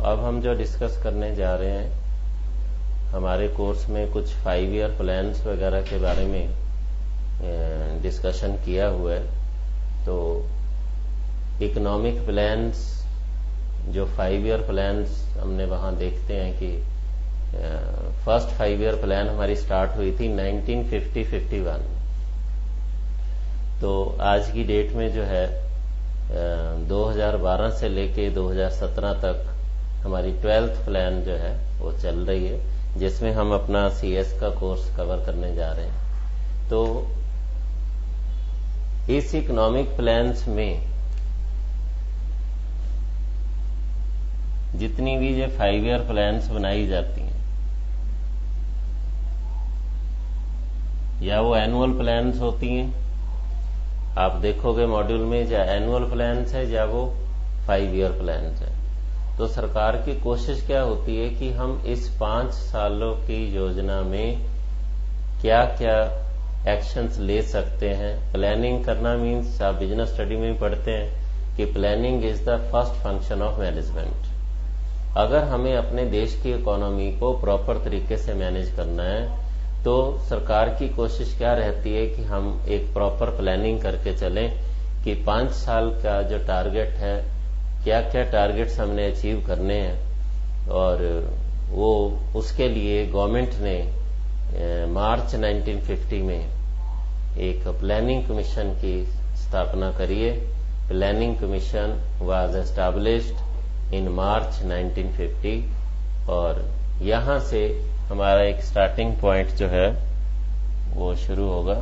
अब हम जो डिस्कस करने जा रहे हैं, हमारे कोर्स में कुछ 5 ईयर प्लान्स वगैरह के बारे में डिस्कशन किया हुआ है। तो इकोनॉमिक प्लान्स जो 5 ईयर प्लान्स हमने वहां देखते हैं कि फर्स्ट 5 ईयर प्लान हमारी स्टार्ट हुई थी 1950-51। तो आज की डेट में जो है 2012 से लेके 2017 तक हमारी 12th प्लान जो है वो चल रही है, जिसमें हम अपना CS का कोर्स कवर करने जा रहे हैं। तो इस इकोनॉमिक प्लान्स में जितनी भी ये 5 ईयर प्लान्स बनाई जाती हैं, या वो एनुअल प्लान्स होती हैं, आप देखोगे मॉड्यूल में, या एनुअल प्लान्स है या वो 5 ईयर प्लान्स है। तो सरकार की कोशिश क्या होती है कि हम इस 5 सालों की योजना में क्या क्या एक्शंस ले सकते हैं। प्लानिंग करना मीन्स, आप बिजनेस स्टडी में पढ़ते हैं कि planning is the first function of management. अगर हमें अपने देश की इकोनॉमी को प्रॉपर तरीके से मैनेज करना है तो सरकार की कोशिश क्या रहती है कि हम एक प्रॉपर प्लानिंग करके चलें कि 5 साल का जो टारगेट है, क्या क्या टारगेट्स हमने अचीव करने हैं। और वो उसके लिए गवर्नमेंट ने मार्च 1950 में एक प्लानिंग कमीशन की स्थापना करी है। Planning commission was established in March 1950, और यहां से हमारा एक स्टार्टिंग पॉइंट जो है वो शुरू होगा।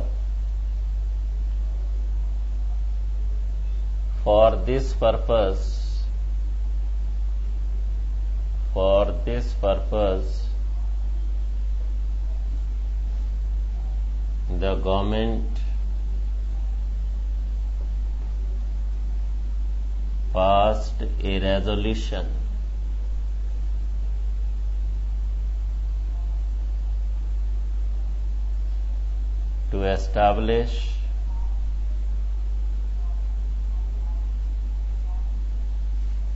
For this purpose the government passed a resolution to establish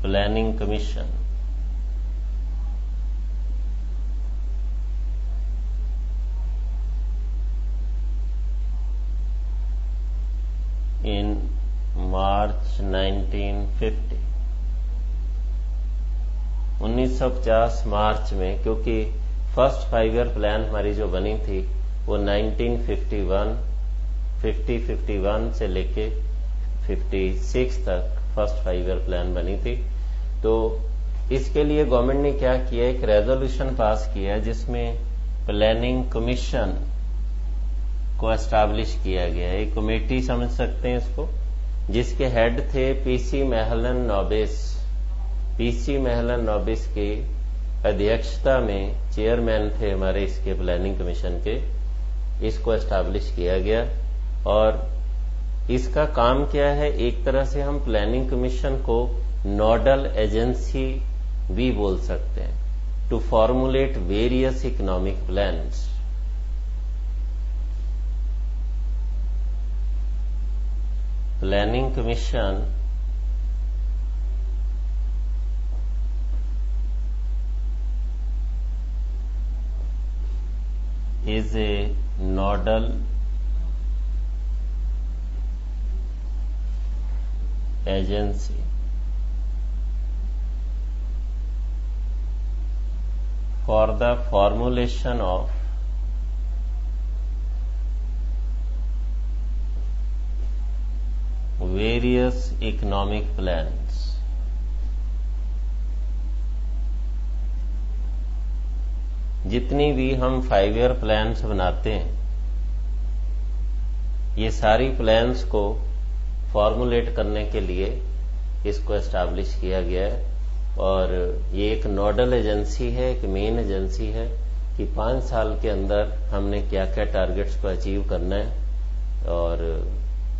planning commission in मार्च 1950। 1950 मार्च में, क्योंकि फर्स्ट 5 ईयर प्लान हमारी जो बनी थी वो 1951 से लेके 56 तक फर्स्ट 5 ईयर प्लान बनी थी। तो इसके लिए गवर्नमेंट ने क्या किया, एक रेजोल्यूशन पास किया जिसमें प्लानिंग कमीशन को एस्टैब्लिश किया गया है। एक कमेटी समझ सकते हैं इसको, जिसके हेड थे पीसी महलन नोबिस। पीसी महलन नोबिस की अध्यक्षता में चेयरमैन थे हमारे इसके प्लानिंग कमीशन के। इसको एस्टैब्लिश किया गया, और इसका काम क्या है, एक तरह से हम प्लानिंग कमीशन को नोडल एजेंसी भी बोल सकते हैं, to formulate various economic plans. Planning Commission is a nodal agency for the formulation of various economic plans. जितनी भी हम 5 ईयर प्लान्स बनाते हैं, ये सारी प्लान्स को फॉर्मुलेट करने के लिए इसको एस्टैब्लिश किया गया है। और ये एक नोडल एजेंसी है, एक मेन एजेंसी है कि 5 साल के अंदर हमने क्या क्या टारगेट्स को अचीव करना है। और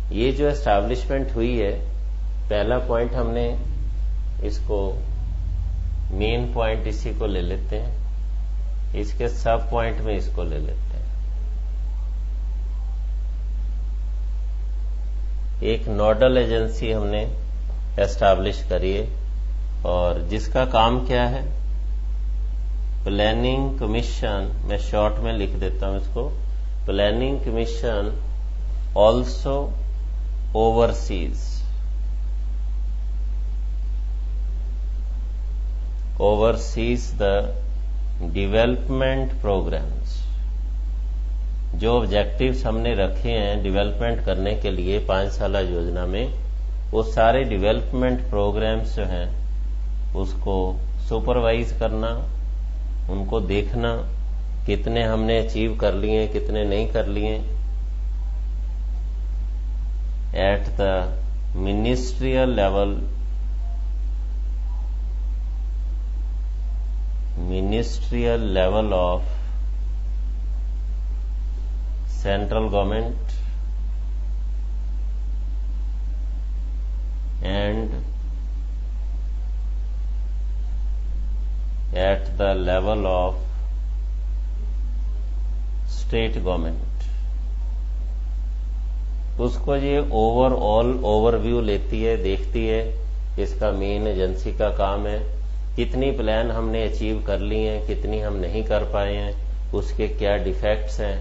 ये जो एस्टैब्लिशमेंट हुई है, पहला पॉइंट हमने इसको मेन पॉइंट इसी को ले लेते हैं, इसके सब पॉइंट में इसको ले लेते हैं। एक नोडल एजेंसी हमने एस्टैब्लिश करी है और जिसका काम क्या है, प्लानिंग कमीशन, मैं शॉर्ट में लिख देता हूं इसको, planning commission also oversees the development programs। जो ऑब्जेक्टिव्स हमने रखे हैं डेवलपमेंट करने के लिए 5 साल योजना में, वो सारे डेवलपमेंट प्रोग्राम्स जो हैं उसको सुपरवाइज करना, उनको देखना कितने हमने अचीव कर लिए कितने नहीं कर लिए, at the ministerial level of central government and at the level of state government. उसको ये ओवरऑल ओवरव्यू लेती है, देखती है। इसका मेन एजेंसी का काम है कितनी प्लान हमने अचीव कर ली हैं, कितनी हम नहीं कर पाए हैं, उसके क्या डिफेक्ट्स हैं,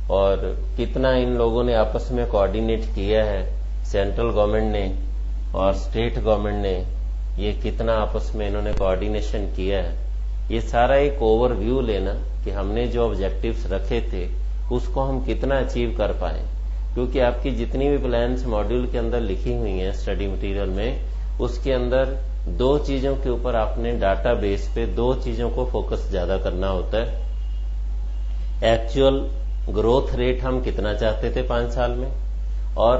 और कितना इन लोगों ने आपस में कोऑर्डिनेट किया है, सेंट्रल गवर्नमेंट ने और स्टेट गवर्नमेंट ने, ये कितना आपस में इन्होंने कोऑर्डिनेशन किया है। ये सारा एक ओवरव्यू लेना कि हमने जो ऑब्जेक्टिव्स रखे थे उसको हम कितना अचीव कर पाए। क्योंकि आपकी जितनी भी प्लान्स मॉड्यूल के अंदर लिखी हुई हैं स्टडी मटेरियल में, उसके अंदर 2 चीजों के ऊपर आपने डाटा बेस पे 2 चीजों को फोकस ज्यादा करना होता है। एक्चुअल ग्रोथ रेट हम कितना चाहते थे 5 साल में, और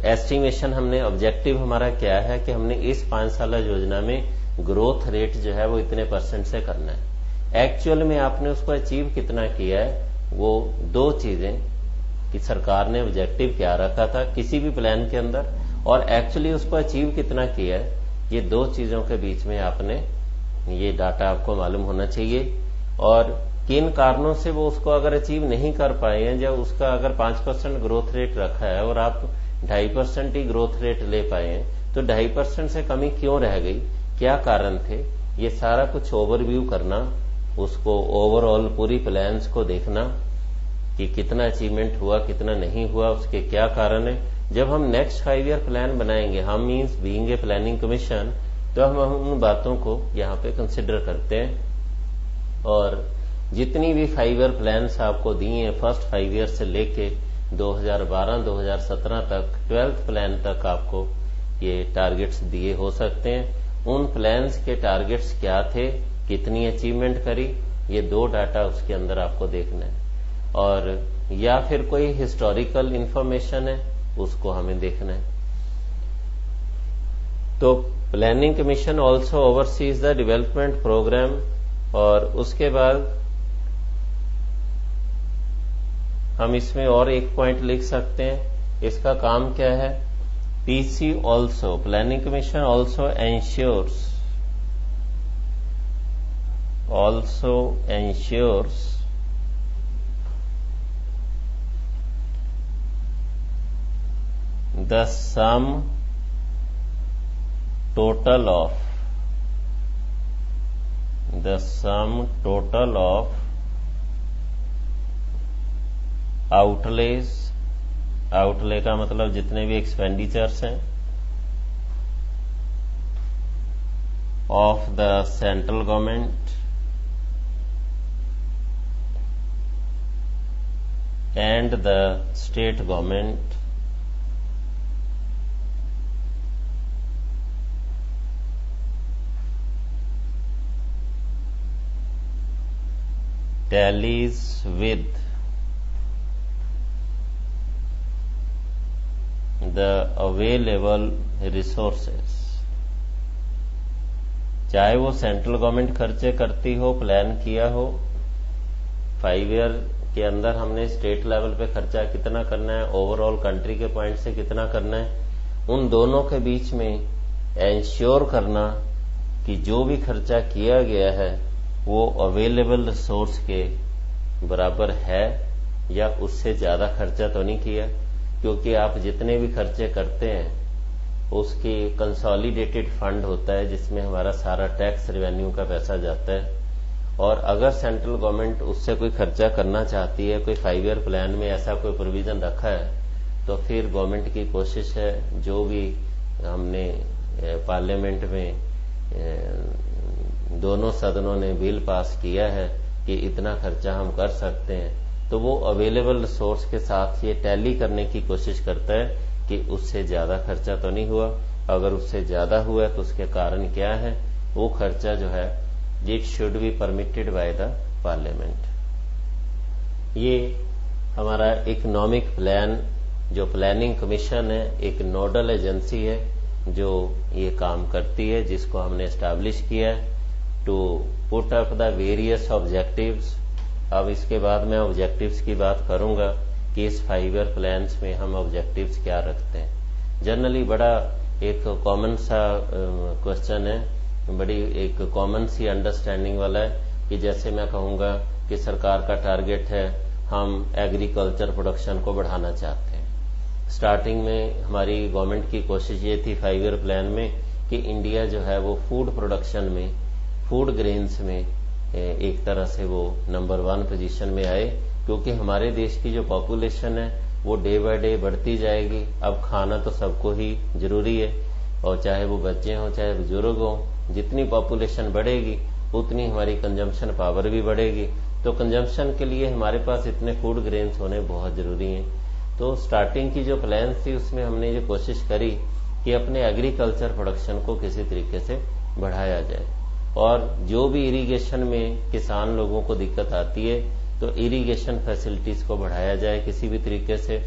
एस्टिमेशन हमने ऑब्जेक्टिव हमारा क्या है कि हमने इस 5 साल योजना में ग्रोथ रेट जो है वो इतने % से करना है। एक्चुअल में आपने उसको अचीव कितना किया है, वो 2 चीजें कि सरकार ने ऑब्जेक्टिव क्या रखा था किसी भी प्लान के अंदर और एक्चुअली उसको अचीव कितना किया है, ये 2 चीजों के बीच में आपने ये डाटा आपको मालूम होना चाहिए। और किन कारणों से वो उसको अगर अचीव नहीं कर पाए हैं, जब उसका अगर 5% ग्रोथ रेट रखा है और आप 2.5% ही ग्रोथ रेट ले पाए हैं, तो 2.5% से कमी क्यों रह गई, क्या कारण थे, ये सारा कुछ ओवरव्यू करना, उसको ओवरऑल पूरी प्लान्स को देखना कि कितना अचीवमेंट हुआ कितना नहीं हुआ, उसके क्या कारण है। जब हम नेक्स्ट 5 ईयर प्लान बनाएंगे, हम means being a planning commission, तो हम उन बातों को यहाँ पे कंसिडर करते हैं। और जितनी भी 5 ईयर प्लान्स आपको दी हैं, फर्स्ट 5 ईयर से लेके 2012-2017 तक 12th प्लान तक आपको ये टारगेट्स दिए हो सकते हैं। उन प्लान्स के टारगेट्स क्या थे, कितनी अचीवमेंट करी, ये 2 डाटा उसके अंदर आपको देखना है। और या फिर कोई हिस्टोरिकल इंफॉर्मेशन है, उसको हमें देखना है। तो planning commission also oversees the development programme. और उसके बाद हम इसमें और एक पॉइंट लिख सकते हैं, इसका काम क्या है, PC also, planning commission also ensures the sum total of outlays, outlay का मतलब जितने भी एक्सपेंडिचर्स हैं, of the central government and the state government tallies with the available resources। चाहे वो सेंट्रल गवर्नमेंट खर्चे करती हो, प्लान किया हो, 5 ईयर के अंदर हमने स्टेट लेवल पे खर्चा कितना करना है, ओवरऑल कंट्री के पॉइंट से कितना करना है, उन दोनों के बीच में एंश्योर करना कि जो भी खर्चा किया गया है वो अवेलेबल रिसोर्स के बराबर है या उससे ज्यादा खर्चा तो नहीं किया। क्योंकि आप जितने भी खर्चे करते हैं उसके कंसोलिडेटेड फंड होता है जिसमें हमारा सारा टैक्स रेवेन्यू का पैसा जाता है। और अगर सेंट्रल गवर्नमेंट उससे कोई खर्चा करना चाहती है, कोई 5 ईयर प्लान में ऐसा कोई प्रोविजन रखा है, तो फिर गवर्नमेंट की कोशिश है, जो भी हमने पार्लियामेंट में दोनों सदनों ने बिल पास किया है कि इतना खर्चा हम कर सकते हैं, तो वो अवेलेबल रिसोर्स के साथ ये टैली करने की कोशिश करता है कि उससे ज्यादा खर्चा तो नहीं हुआ, अगर उससे ज्यादा हुआ तो उसके कारण क्या है, वो खर्चा जो है it should be permitted by the parliament. ये हमारा इकोनॉमिक प्लान जो प्लानिंग कमीशन है, एक नोडल एजेंसी है जो ये काम करती है, जिसको हमने एस्टैब्लिश किया है to put up the various objectives. अब इसके बाद मैं ऑब्जेक्टिव्स की बात करूंगा कि इस 5 ईयर प्लान्स में हम ऑब्जेक्टिव्स क्या रखते हैं। जनरली बड़ा एक कॉमन सा क्वेश्चन है, बड़ी एक कॉमन सी अंडरस्टैंडिंग वाला है कि जैसे मैं कहूंगा कि सरकार का टारगेट है हम एग्रीकल्चर प्रोडक्शन को बढ़ाना चाहते हैं। स्टार्टिंग में हमारी गवर्नमेंट की कोशिश ये थी 5 ईयर प्लान में कि इंडिया जो है वो फूड प्रोडक्शन में, फूड ग्रेन्स में एक तरह से वो नंबर 1 पोजीशन में आए, क्योंकि हमारे देश की जो पॉपुलेशन है वो डे बाय डे बढ़ती जाएगी। अब खाना तो सबको ही जरूरी है, और चाहे वो बच्चे हों चाहे बुजुर्ग हों, जितनी पॉपुलेशन बढ़ेगी उतनी हमारी कंजम्पशन पावर भी बढ़ेगी। तो कंजम्पशन के लिए हमारे पास इतने फूड ग्रेन्स होने बहुत जरूरी हैं। तो स्टार्टिंग की जो प्लान थी उसमें हमने ये कोशिश करी कि अपने एग्रीकल्चर प्रोडक्शन को किसी तरीके से बढ़ाया जाए, और जो भी इरिगेशन में किसान लोगों को दिक्कत आती है तो इरिगेशन फैसिलिटीज को बढ़ाया जाए किसी भी तरीके से,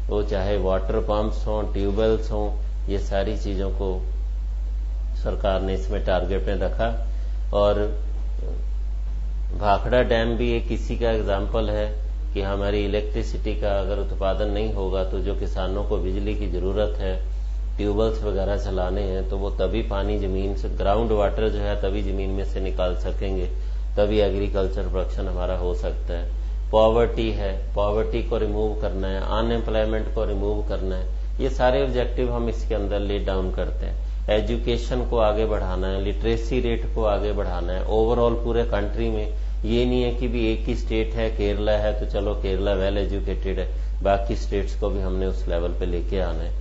वो चाहे वाटर पंप्स हों, ट्यूबवेल्स हों, ये सारी चीजों को सरकार ने इसमें टारगेट में रखा। और भाखड़ा डैम भी एक इसी का एग्जाम्पल है कि हमारी इलेक्ट्रिसिटी का अगर उत्पादन नहीं होगा तो जो किसानों को बिजली की जरूरत है, ट्यूबवेल्स वगैरह चलाने हैं, तो वो तभी पानी जमीन से, ग्राउंड वाटर जो है तभी जमीन में से निकाल सकेंगे, तभी एग्रीकल्चर प्रोडक्शन हमारा हो सकता है। पॉवर्टी है, पॉवर्टी को रिमूव करना है, अनएम्प्लॉयमेंट को रिमूव करना है, ये सारे ऑब्जेक्टिव हम इसके अंदर ले डाउन करते हैं। एजुकेशन को आगे बढ़ाना है, लिटरेसी रेट को आगे बढ़ाना है ओवरऑल पूरे कंट्री में। ये नहीं है कि भी एक ही स्टेट है, केरला है, तो चलो केरला वेल एजुकेटेड है, बाकी स्टेट्स को भी हमने उस लेवल पे लेके आना है।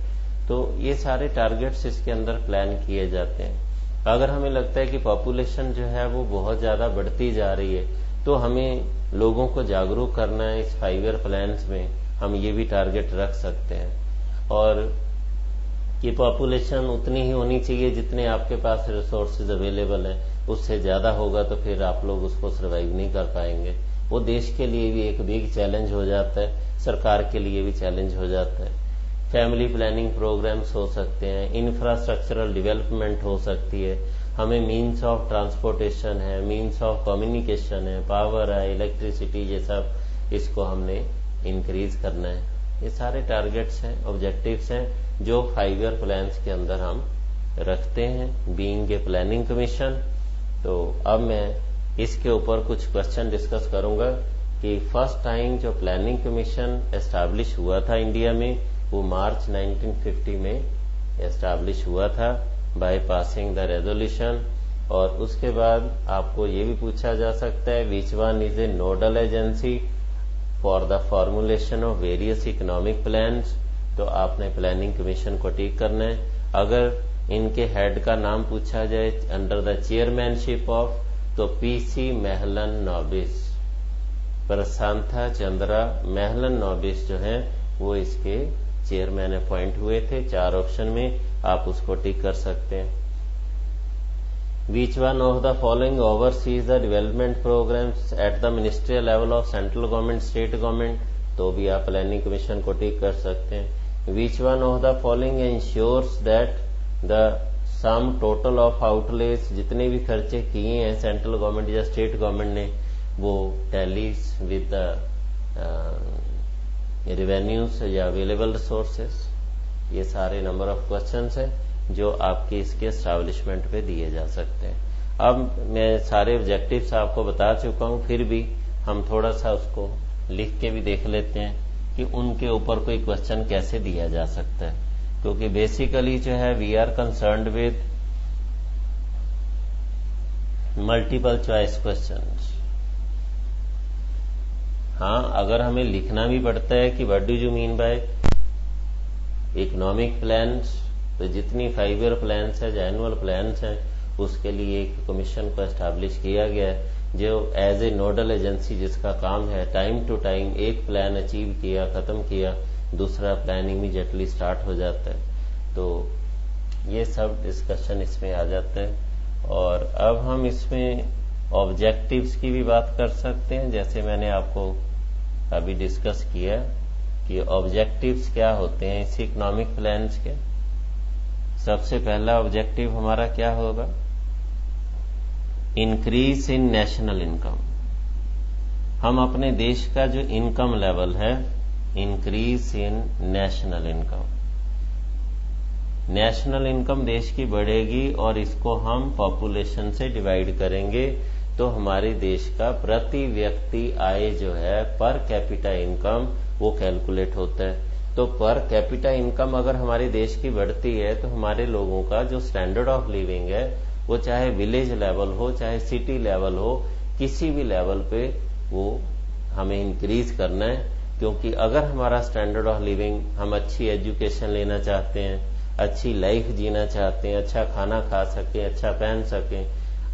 तो ये सारे टारगेट्स इसके अंदर प्लान किए जाते हैं। अगर हमें लगता है कि पॉपुलेशन जो है वो बहुत ज्यादा बढ़ती जा रही है, तो हमें लोगों को जागरूक करना है। इस 5 ईयर प्लान्स में हम ये भी टारगेट रख सकते हैं, और ये पॉपुलेशन उतनी ही होनी चाहिए जितने आपके पास रिसोर्सेज अवेलेबल हैं। उससे ज्यादा होगा तो फिर आप लोग उसको सर्वाइव नहीं कर पाएंगे। वो देश के लिए भी एक बिग चैलेंज हो जाता है, सरकार के लिए भी चैलेंज हो जाता है। फैमिली प्लानिंग प्रोग्राम्स हो सकते हैं, इंफ्रास्ट्रक्चरल डेवलपमेंट हो सकती है, हमें मीन्स ऑफ ट्रांसपोर्टेशन है, मीन्स ऑफ कम्युनिकेशन है, पावर है, इलेक्ट्रिसिटी, ये सब इसको हमने इंक्रीज करना है। ये सारे टारगेट्स हैं, ऑब्जेक्टिव्स हैं जो 5 ईयर प्लान्स के अंदर हम रखते हैं बीइंग ए प्लानिंग कमीशन। तो अब मैं इसके ऊपर कुछ क्वेश्चन डिस्कस करूंगा कि फर्स्ट टाइम जो प्लानिंग कमीशन एस्टैब्लिश हुआ था इंडिया में वो मार्च 1950 में एस्टैब्लिश हुआ था बाय पासिंग द रेजोल्यूशन। और उसके बाद आपको ये भी पूछा जा सकता है which one is a nodal agency for the formulation of various economic plans. तो आपने प्लानिंग कमीशन को टिक करना है। अगर इनके हेड का नाम पूछा जाए अंडर द चेयरमैनशिप ऑफ, तो पीसी महलन नॉबिस, प्रशांता चंद्रा महलन नॉबिस जो है वो इसके चेयरमैन अपॉइंट हुए थे। 4 ऑप्शन में आप उसको टिक कर सकते हैं। Which one of the following oversees the development programs at the ministerial level of central government, state government? तो भी आप प्लानिंग कमीशन को टिक कर सकते हैं। Which one of the following ensures that the sum total of outlays, जितने भी खर्चे किए हैं सेंट्रल गवर्नमेंट या स्टेट गवर्नमेंट ने, वो टैलीज विद द रेवेन्यूज या अवेलेबल रिसोर्सेस। ये सारे नंबर ऑफ क्वेश्चंस हैं जो आपके इसके एस्टैब्लिशमेंट पे दिए जा सकते हैं। अब मैं सारे ऑब्जेक्टिव्स आपको बता चुका हूं, फिर भी हम थोड़ा सा उसको लिख के भी देख लेते हैं कि उनके ऊपर कोई क्वेश्चन कैसे दिया जा सकता है। क्योंकि बेसिकली जो है we are concerned with multiple choice questions. हाँ, अगर हमें लिखना भी पड़ता है कि what do you mean by economic plans, तो जितनी 5 ईयर प्लान्स है, जो एनुअल प्लान्स हैं, उसके लिए एक कमीशन को एस्टैब्लिश किया गया है जो एज ए नोडल एजेंसी जिसका काम है टाइम टू टाइम एक प्लान अचीव किया, खत्म किया, दूसरा प्लान इमीडिएटली स्टार्ट हो जाता है। तो ये सब डिस्कशन इसमें आ जाते हैं। और अब हम इसमें ऑब्जेक्टिव्स की भी बात कर सकते हैं, जैसे मैंने आपको अभी डिस्कस किया कि ऑब्जेक्टिव्स क्या होते हैं इस इकोनॉमिक प्लान्स के। सबसे पहला ऑब्जेक्टिव हमारा क्या होगा, इंक्रीज इन नेशनल इनकम। हम अपने देश का जो इनकम लेवल है, increase in national income, national income देश की बढ़ेगी और इसको हम पॉपुलेशन से डिवाइड करेंगे तो हमारे देश का प्रति व्यक्ति आय जो है पर कैपिटा इनकम वो कैलकुलेट होता है। तो पर कैपिटा इनकम अगर हमारे देश की बढ़ती है तो हमारे लोगों का जो स्टैंडर्ड ऑफ लिविंग है वो चाहे विलेज लेवल हो चाहे सिटी लेवल हो, किसी भी लेवल पे वो हमें इंक्रीज करना है। क्योंकि अगर हमारा स्टैंडर्ड ऑफ लिविंग, हम अच्छी एजुकेशन लेना चाहते हैं, अच्छी लाइफ जीना चाहते हैं, अच्छा खाना खा सकें, अच्छा पहन सकें,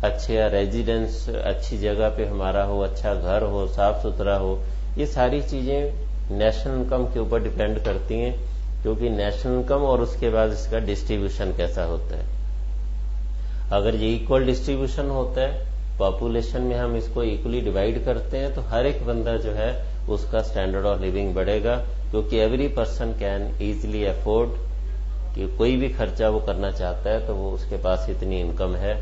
अच्छा रेजिडेंस अच्छी जगह पे हमारा हो, अच्छा घर हो, साफ सुथरा हो, ये सारी चीजें नेशनल इनकम के ऊपर डिपेंड करती हैं। क्योंकि नेशनल इनकम और उसके बाद इसका डिस्ट्रीब्यूशन कैसा होता है। अगर ये इक्वल डिस्ट्रीब्यूशन होता है, पॉपुलेशन में हम इसको इक्वली डिवाइड करते हैं, तो हर एक बंदा जो है उसका स्टैंडर्ड ऑफ लिविंग बढ़ेगा। क्योंकि every person can easily afford, कि कोई भी खर्चा वो करना चाहता है तो वो उसके पास इतनी इनकम है।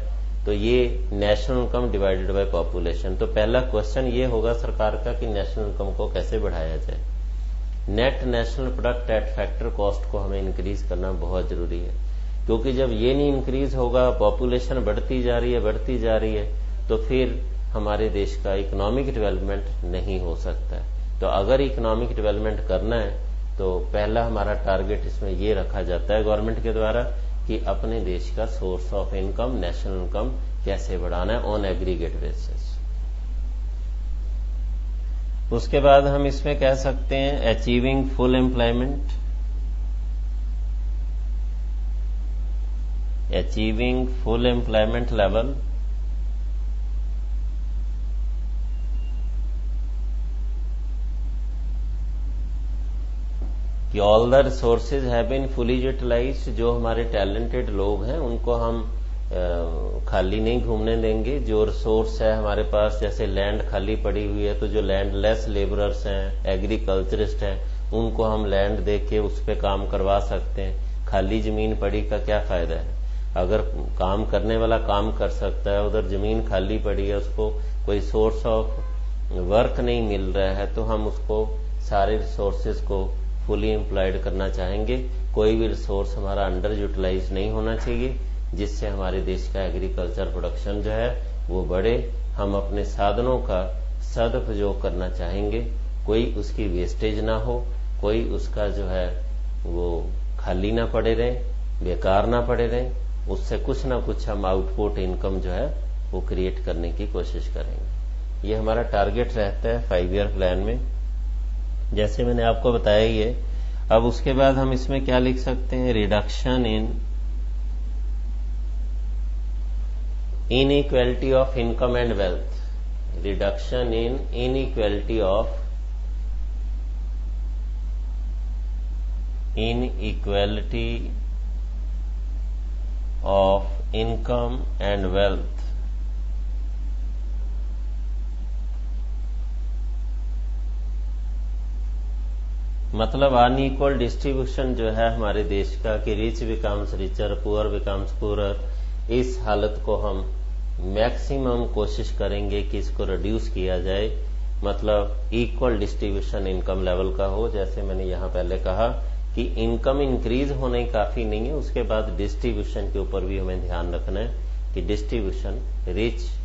तो ये national income divided by population. तो पहला क्वेश्चन ये होगा सरकार का कि नेशनल इनकम को कैसे बढ़ाया जाए। Net national product at factor cost को हमें इंक्रीज करना बहुत जरूरी है। क्योंकि जब ये नहीं इंक्रीज होगा, पॉपुलेशन बढ़ती जा रही है, तो फिर हमारे देश का इकोनॉमिक डेवलपमेंट नहीं हो सकता है। तो अगर इकोनॉमिक डेवलपमेंट करना है तो पहला हमारा टारगेट इसमें ये रखा जाता है गवर्नमेंट के द्वारा कि अपने देश का source of income, national income कैसे बढ़ाना है ऑन एग्रीगेट बेसिस। उसके बाद हम इसमें कह सकते हैं achieving full employment, achieving full employment level, कि all the resources have been fully utilised. जो हमारे टैलेंटेड लोग हैं उनको हम खाली नहीं घूमने देंगे। जो रिसोर्स है हमारे पास, जैसे लैंड खाली पड़ी हुई है, तो जो लैंडलेस लेबरर्स हैं, एग्रीकल्चरिस्ट हैं, उनको हम लैंड दे के उस पर काम करवा सकते हैं। खाली जमीन पड़ी का क्या फायदा है। अगर काम करने वाला काम कर सकता है, उधर जमीन खाली पड़ी है, उसको कोई सोर्स ऑफ वर्क नहीं मिल रहा है, तो हम उसको सारे रिसोर्सेज को फुली एम्प्लॉयड करना चाहेंगे। कोई भी रिसोर्स हमारा अंडर यूटिलाइज नहीं होना चाहिए, जिससे हमारे देश का एग्रीकल्चर प्रोडक्शन जो है वो बढ़े। हम अपने साधनों का सदुपयोग करना चाहेंगे, कोई उसकी वेस्टेज ना हो, कोई उसका जो है वो खाली ना पड़े रहे, बेकार ना पड़े रहे। उससे कुछ ना कुछ हम आउटपुट इनकम जो है वो क्रिएट करने की कोशिश करेंगे। ये हमारा टारगेट रहता है 5 ईयर प्लान में, जैसे मैंने आपको बताया ही है। अब उसके बाद हम इसमें क्या लिख सकते हैं, reduction in inequality of income and wealth, reduction in inequality of income and wealth. मतलब अनइक्वल डिस्ट्रीब्यूशन जो है हमारे देश का, कि rich becomes richer, poor becomes poorer, इस हालत को हम मैक्सिमम कोशिश करेंगे कि इसको रिड्यूस किया जाए। मतलब इक्वल डिस्ट्रीब्यूशन इनकम लेवल का हो। जैसे मैंने यहां पहले कहा कि इनकम इंक्रीज होना ही काफी नहीं है, उसके बाद डिस्ट्रीब्यूशन के ऊपर भी हमें ध्यान रखना है कि डिस्ट्रीब्यूशन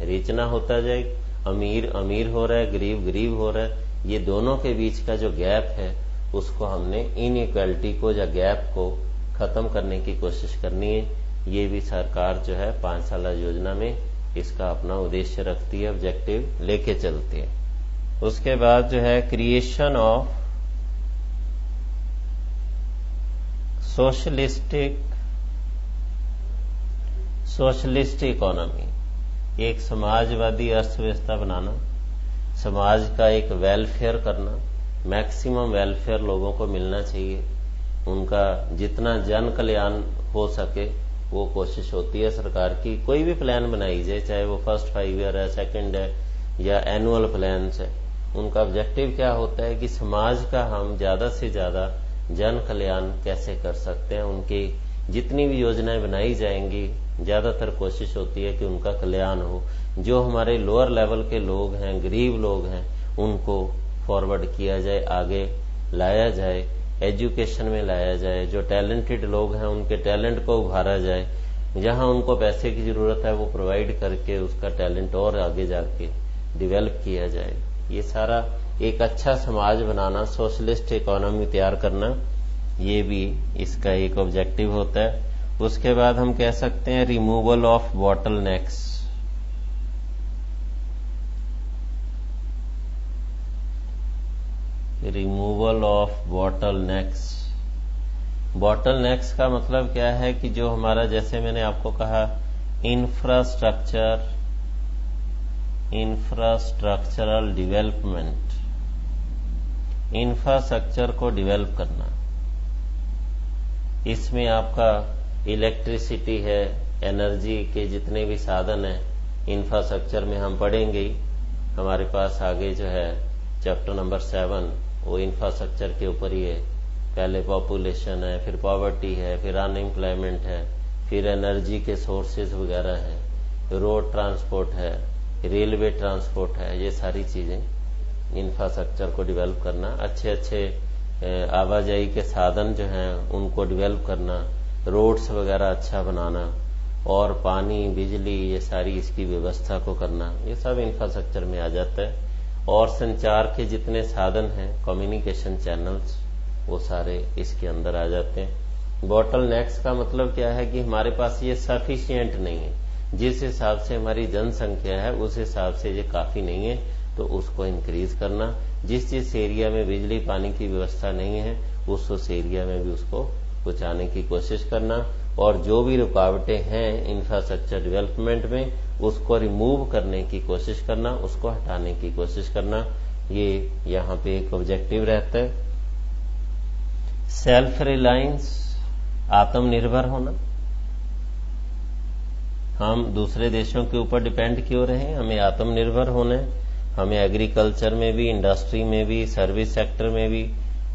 रिच ना होता जाए, अमीर अमीर हो रहा है, गरीब गरीब हो रहा है। ये दोनों के बीच का जो गैप है उसको हमने इनइक्वालिटी को या गैप को खत्म करने की कोशिश करनी है। ये भी सरकार जो है 5 साल योजना में इसका अपना उद्देश्य रखती है, ऑब्जेक्टिव लेके चलती है। उसके बाद जो है क्रिएशन ऑफ सोशलिस्ट इकोनॉमी, एक समाजवादी अर्थव्यवस्था बनाना, समाज का एक वेलफेयर करना, मैक्सिमम वेलफेयर लोगों को मिलना चाहिए, उनका जितना जन कल्याण हो सके वो कोशिश होती है सरकार की। कोई भी प्लान बनाई जाए, चाहे वो फर्स्ट 5 ईयर है, सेकंड है या एनुअल प्लान है, उनका ऑब्जेक्टिव क्या होता है कि समाज का हम ज्यादा से ज्यादा जन कल्याण कैसे कर सकते हैं। उनकी जितनी भी योजनाएं बनाई जाएंगी ज्यादातर कोशिश होती है कि उनका कल्याण हो। जो हमारे लोअर लेवल के लोग हैं, गरीब लोग हैं, उनको फॉरवर्ड किया जाए, आगे लाया जाए, एजुकेशन में लाया जाए। जो टैलेंटेड लोग हैं उनके टैलेंट को उभारा जाए, जहां उनको पैसे की जरूरत है वो प्रोवाइड करके उसका टैलेंट और आगे जाके डेवलप किया जाए। ये सारा एक अच्छा समाज बनाना, सोशलिस्ट इकोनॉमी तैयार करना, ये भी इसका एक ऑब्जेक्टिव होता है। उसके बाद हम कह सकते हैं removal of bottlenecks, removal of bottlenecks. Bottlenecks का मतलब क्या है कि जो हमारा, जैसे मैंने आपको कहा, इंफ्रास्ट्रक्चरल डेवलपमेंट, इंफ्रास्ट्रक्चर को डेवलप करना। इसमें आपका इलेक्ट्रिसिटी है, एनर्जी के जितने भी साधन हैं, इंफ्रास्ट्रक्चर में हम पढ़ेंगे ही। हमारे पास आगे जो है चैप्टर नंबर 7 वो इंफ्रास्ट्रक्चर के ऊपर ही है। पहले पॉपुलेशन है, फिर पॉवर्टी है, फिर अनएम्प्लॉयमेंट है, फिर एनर्जी के सोर्सेज वगैरह हैं, रोड ट्रांसपोर्ट है, रेलवे ट्रांसपोर्ट है। ये सारी चीजें इंफ्रास्ट्रक्चर को डेवलप करना, अच्छे अच्छे आवाजाही के साधन जो हैं उनको डेवलप करना, रोड्स वगैरह अच्छा बनाना, और पानी, बिजली, ये सारी इसकी व्यवस्था को करना, ये सब इंफ्रास्ट्रक्चर में आ जाता है। और संचार के जितने साधन हैं, कम्युनिकेशन चैनल्स, वो सारे इसके अंदर आ जाते हैं। बॉटलनेक्स का मतलब क्या है कि हमारे पास ये सफिशिएंट नहीं है, जिस हिसाब से हमारी जनसंख्या है उस हिसाब से ये काफी नहीं है, तो उसको इंक्रीज करना। जिस एरिया में बिजली पानी की व्यवस्था नहीं है उस एरिया में भी उसको पहुंचाने की कोशिश करना, और जो भी रुकावटें हैं इंफ्रास्ट्रक्चर डेवलपमेंट में उसको रिमूव करने की कोशिश करना, उसको हटाने की कोशिश करना। ये यहाँ पे एक ऑब्जेक्टिव रहता है। सेल्फ रिलायंस, आत्मनिर्भर होना। हम दूसरे देशों के ऊपर डिपेंड क्यों रहे, हमें आत्मनिर्भर होना है। हमें एग्रीकल्चर में भी, इंडस्ट्री में भी, सर्विस सेक्टर में भी,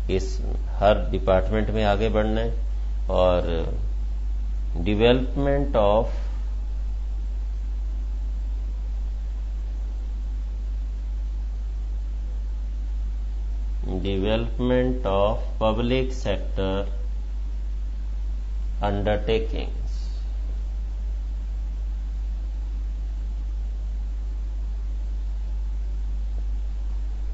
इस हर डिपार्टमेंट में आगे बढ़ना है। और development of public sector undertakings.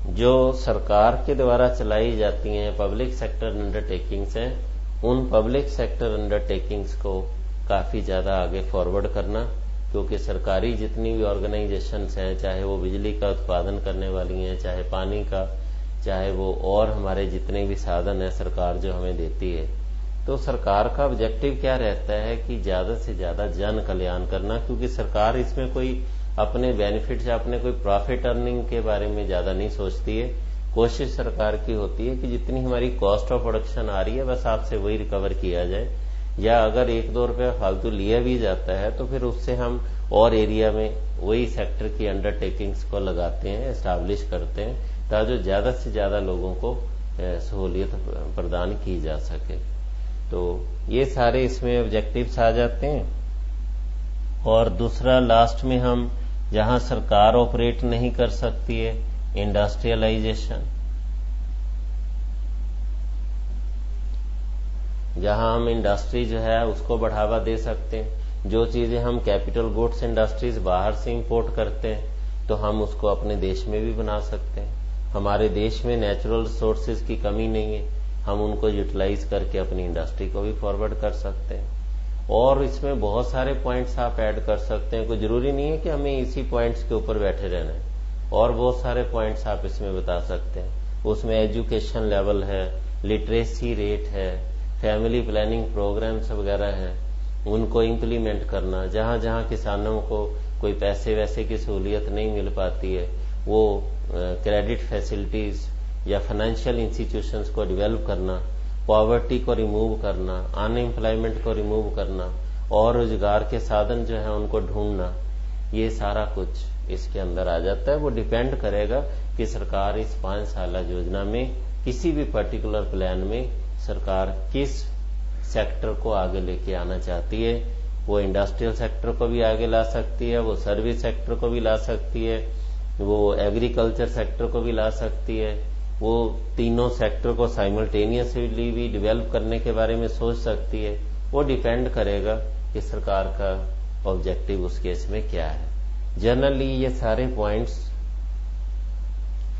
जो सरकार के द्वारा चलाई जाती हैं पब्लिक सेक्टर अंडरटेकिंग्स हैं, उन पब्लिक सेक्टर अंडरटेकिंग्स को काफी ज्यादा आगे फॉरवर्ड करना, क्योंकि सरकारी जितनी भी ऑर्गेनाइजेशंस हैं, चाहे वो बिजली का उत्पादन करने वाली हैं, चाहे पानी का, चाहे वो और हमारे जितने भी साधन हैं सरकार जो हमें देती है, तो सरकार का ऑब्जेक्टिव क्या रहता है कि ज्यादा से ज्यादा जन कल्याण करना। क्योंकि सरकार इसमें कोई अपने बेनिफिट या अपने कोई प्रॉफिट अर्निंग के बारे में ज्यादा नहीं सोचती है। कोशिश सरकार की होती है कि जितनी हमारी कॉस्ट ऑफ प्रोडक्शन आ रही है बस आपसे वही रिकवर किया जाए, या अगर 1-2 रुपया फालतू लिया भी जाता है तो फिर उससे हम और एरिया में वही सेक्टर की अंडरटेकिंग्स को लगाते हैं, एस्टैब्लिश करते हैं, ताकि ज्यादा से ज्यादा लोगों को सहूलियत प्रदान की जा सके। तो ये सारे इसमें ऑब्जेक्टिव्स आ जाते हैं। और दूसरा लास्ट में हम, जहां सरकार ऑपरेट नहीं कर सकती है, इंडस्ट्रियलाइजेशन, जहां हम इंडस्ट्री जो है उसको बढ़ावा दे सकते हैं। जो चीजें हम कैपिटल गुड्स इंडस्ट्रीज बाहर से इंपोर्ट करते हैं तो हम उसको अपने देश में भी बना सकते हैं। हमारे देश में नेचुरल रिसोर्सेज की कमी नहीं है, हम उनको यूटिलाइज करके अपनी इंडस्ट्री को भी फॉरवर्ड कर सकते हैं। और इसमें बहुत सारे पॉइंट्स आप ऐड कर सकते हैं, कोई जरूरी नहीं है कि हमें इसी पॉइंट्स के ऊपर बैठे रहना है, और बहुत सारे पॉइंट्स आप इसमें बता सकते हैं। उसमें एजुकेशन लेवल है, लिटरेसी रेट है, फैमिली प्लानिंग प्रोग्राम्स वगैरह हैं, उनको इम्प्लीमेंट करना। जहां जहां किसानों को कोई पैसे वैसे की सहूलियत नहीं मिल पाती है, वो क्रेडिट फैसिलिटीज या फाइनेंशियल इंस्टीट्यूशंस को डेवलप करना, पॉवर्टी को रिमूव करना, अनएम्प्लॉयमेंट को रिमूव करना, और रोजगार के साधन जो है उनको ढूंढना, ये सारा कुछ इसके अंदर आ जाता है। वो डिपेंड करेगा कि सरकार इस 5 साल योजना में किसी भी पर्टिकुलर प्लान में सरकार किस सेक्टर को आगे लेके आना चाहती है। वो इंडस्ट्रियल सेक्टर को भी आगे ला सकती है, वो सर्विस सेक्टर को भी ला सकती है, वो एग्रीकल्चर सेक्टर को भी ला सकती है, वो तीनों सेक्टर को साइमल्टेनियसली भी डेवलप करने के बारे में सोच सकती है। वो डिपेंड करेगा कि सरकार का ऑब्जेक्टिव उस केस में क्या है। जनरली ये सारे पॉइंट्स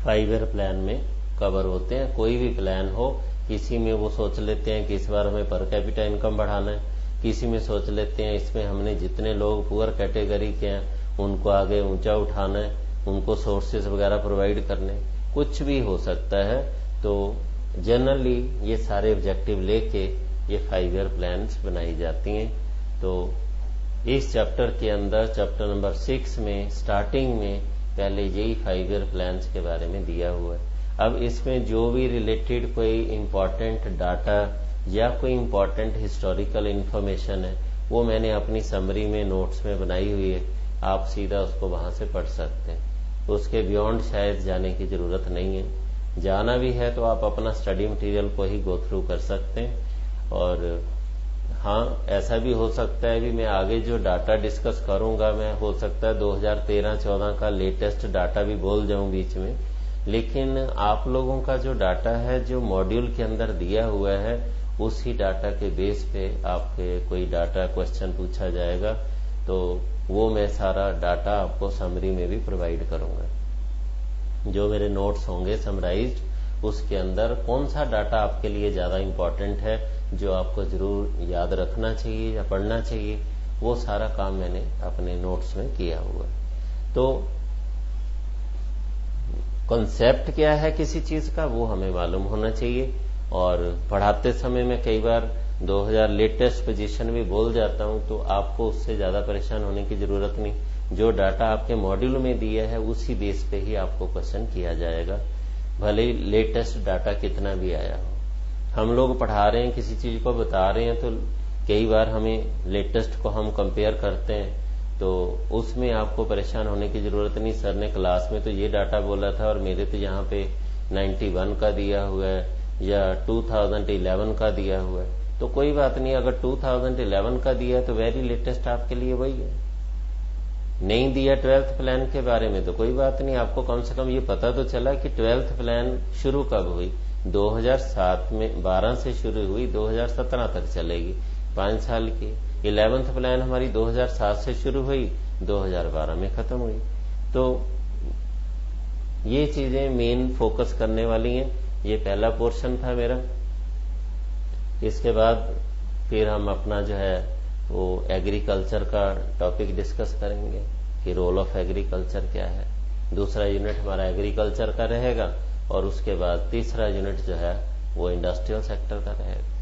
5 ईयर प्लान में कवर होते हैं। कोई भी प्लान हो, किसी में वो सोच लेते हैं कि इस बार हमें पर कैपिटा इनकम बढ़ाना है, किसी में सोच लेते हैं इसमें हमने जितने लोग पुअर कैटेगरी के हैं उनको आगे ऊंचा उठाना है, उनको सोर्सेज वगैरह प्रोवाइड करने, कुछ भी हो सकता है। तो जनरली ये सारे ऑब्जेक्टिव लेके ये 5 ईयर प्लान्स बनाई जाती हैं। तो इस चैप्टर के अंदर, चैप्टर नंबर 6 में स्टार्टिंग में पहले यही 5 ईयर प्लान्स के बारे में दिया हुआ है। अब इसमें जो भी रिलेटेड कोई इंपॉर्टेंट डाटा या कोई इंपॉर्टेंट हिस्टोरिकल इंफॉर्मेशन है, वो मैंने अपनी समरी में नोट्स में बनाई हुई है, आप सीधा उसको वहां से पढ़ सकते हैं। उसके बियॉन्ड शायद जाने की जरूरत नहीं है। जाना भी है तो आप अपना स्टडी मटेरियल को ही गो थ्रू कर सकते हैं। और हाँ, ऐसा भी हो सकता है भी मैं आगे जो डाटा डिस्कस करूंगा, मैं हो सकता है 2013-14 का लेटेस्ट डाटा भी बोल जाऊं बीच में, लेकिन आप लोगों का जो डाटा है जो मॉड्यूल के अंदर दिया हुआ है, उसी डाटा के बेस पे आपके कोई डाटा क्वेश्चन पूछा जाएगा तो वो मैं सारा डाटा आपको समरी में भी प्रोवाइड करूंगा। जो मेरे नोट्स होंगे समराइज्ड, उसके अंदर कौन सा डाटा आपके लिए ज्यादा इंपॉर्टेंट है, जो आपको जरूर याद रखना चाहिए या पढ़ना चाहिए, वो सारा काम मैंने अपने नोट्स में किया हुआ है। तो कॉन्सेप्ट क्या है किसी चीज का, वो हमें मालूम होना चाहिए। और पढ़ाते समय मैं कई बार 2000 लेटेस्ट पोजीशन भी बोल जाता हूं, तो आपको उससे ज्यादा परेशान होने की जरूरत नहीं। जो डाटा आपके मॉड्यूल में दिया है उसी बेस पे ही आपको क्वेश्चन किया जाएगा, भले ही लेटेस्ट डाटा कितना भी आया हो। हम लोग पढ़ा रहे हैं, किसी चीज को बता रहे हैं, तो कई बार हमें लेटेस्ट को हम कंपेयर करते हैं, तो उसमें आपको परेशान होने की जरूरत नहीं। सर ने क्लास में तो ये डाटा बोला था और मेरे तो यहाँ पे 91 का दिया हुआ है या 2011 का दिया हुआ है, तो कोई बात नहीं। अगर 2011 का दिया है तो वेरी लेटेस्ट आपके लिए वही है। नहीं दिया 12th प्लान के बारे में तो कोई बात नहीं, आपको कम से कम ये पता तो चला कि 12th प्लान शुरू कब हुई, 2007 में 12 से शुरू हुई, 2017 तक चलेगी, 5 साल की। 11th प्लान हमारी 2007 से शुरू हुई, 2012 में खत्म हुई। तो ये चीजें मेन फोकस करने वाली हैं। ये पहला पोर्शन था मेरा। इसके बाद फिर हम अपना जो है वो एग्रीकल्चर का टॉपिक डिस्कस करेंगे कि रोल ऑफ एग्रीकल्चर क्या है। दूसरा यूनिट हमारा एग्रीकल्चर का रहेगा और उसके बाद तीसरा यूनिट जो है वो इंडस्ट्रियल सेक्टर का रहेगा।